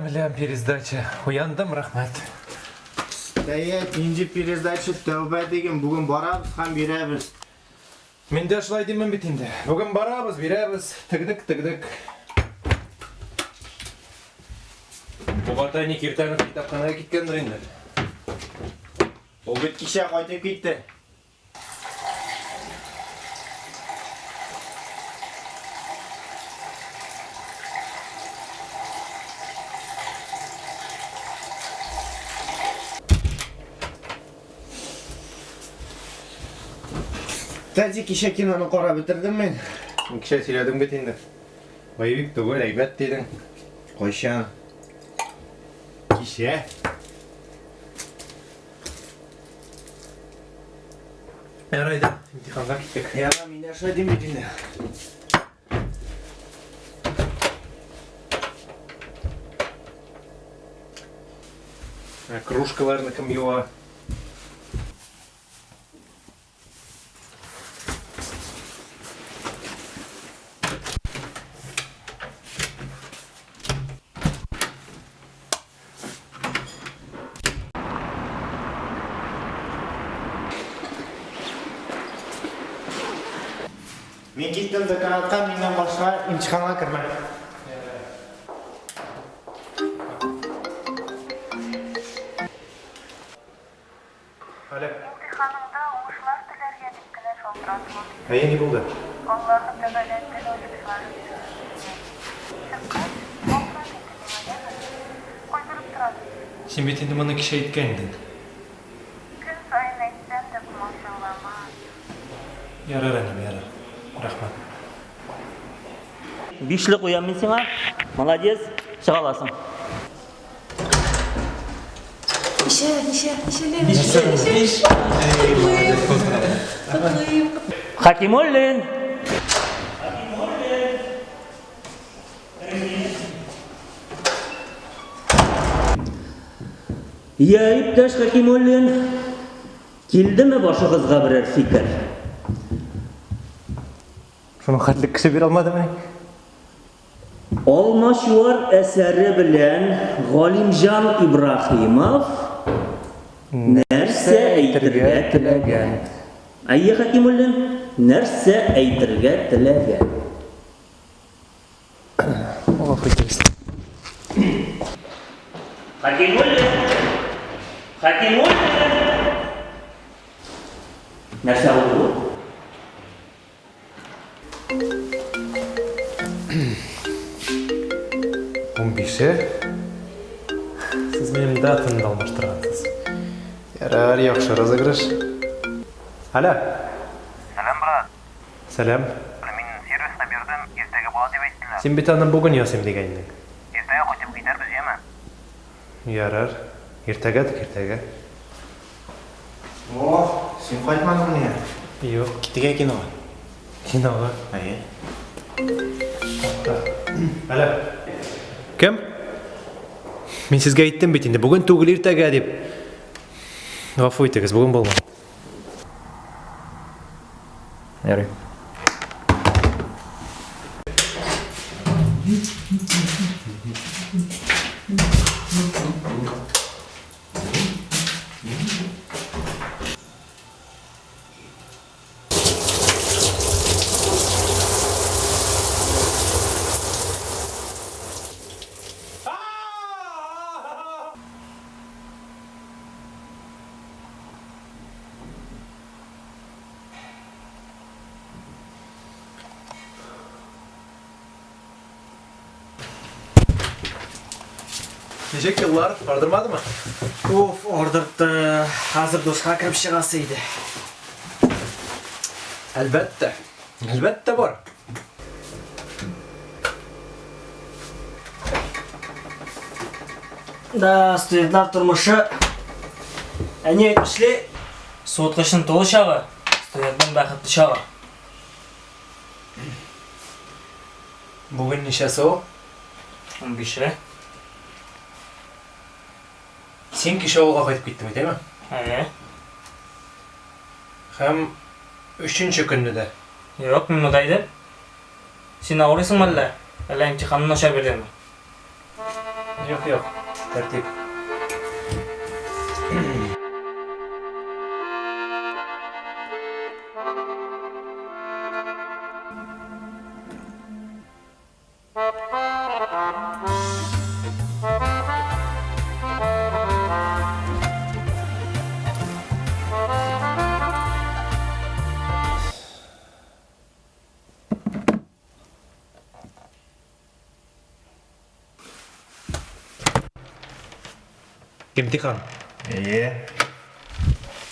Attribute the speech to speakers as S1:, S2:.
S1: Білем, перездача. Уяндым, рахмет.
S2: Инжи перездача тәубә деген бүгін барабыз, һәм берәбіз.
S1: Мен де шылай деймін бит инде. Бүгін барабыз, беребіз. Тігдік. Бұғатайник ертеңі китапханаға кеткендір енді.
S2: Ол бит кеше қайтып кетті. Тәжі кеше киноны қора бітірдім мен.
S1: Кеше сөйледім бит енді. Байбек түгел, әйбәт дедің.
S2: Қойшан. Кеше.
S1: Ярайды, имтиханға кеттік.
S2: Яна, мен ашай деймін бит енді.
S1: Кружкаларны кім юа?
S2: Мен кеттім деканатқа, менен башқа имтиханға кірмәм.
S3: İmtihanımda oğuşlar dilerge dikkiler şolduratmam.
S1: Не болды?
S3: Allah'ın tegaletleri oğuşları Çıkkaç, kontrol ettiğim koydurup durады.
S1: Сен бет енді мұны кеше айтқан едің.
S3: Gün sayın etsem de kumaşалама.
S1: Ярар әнім, ярар. Рахмат.
S4: Бишлік ұямын сеңа, молодец, шыға аласың. Хакимоллин! Я иптәш Хакимоллин, келдіме башығызға бірер фикір?
S1: Шуның хәтлік кеше бер алмады ма?
S4: Алмашуар әсәре белән Галимҗан Ибрахимов нәрсә әйтергә теләгән? Әйе, Хакимуллин, нәрсә әйтергә теләгән?
S1: Гафу итегез.
S4: Хакимуллин! Нәрсә булды?
S1: Сіз менің датымды алмаштырғансыз. Ярар, яқшы розыгрыш. Алло.
S5: Сәлем, брат.
S1: Сәлем.
S5: Мен сервисті бердім, ертеге болады деп айттылар.
S1: Сен бит аны бүгін ясым дегенің.
S5: Ертеге қайтып кетербіз, жеме?
S1: Ярар. Ертеге.
S2: О, сен қайтмадың не?
S1: Жоқ.
S2: Кеттіге киноға.
S1: Киноға.
S2: Әйе.
S1: Алло. Кім? Мен сізге айттым бит енді, бүгін түгіл ертеге деп. Гафу итегіз, бүгін болмады. Ярай. Нешек yıllar ардырмады ма?
S2: Оф, ордырды. Қазір досқа кіріп шығасы еді.
S1: Әлбәтте бар.
S2: Da studentlar turmuşu. Eni etmişli. Soğutkaşın dolu şağı. Studentin bakıtlı şağı.
S1: Bugün nişası o.
S2: 15.
S1: Sen kişi oğulga qaytып gittin değil mi?
S2: He.
S1: Hem üçüncü günde de.
S2: Yok men mudaydı. Sen ağrısın malla? Alla imtihanını aşar berdin mi?
S1: Yok. Tertip. İmtihan.
S6: İyi.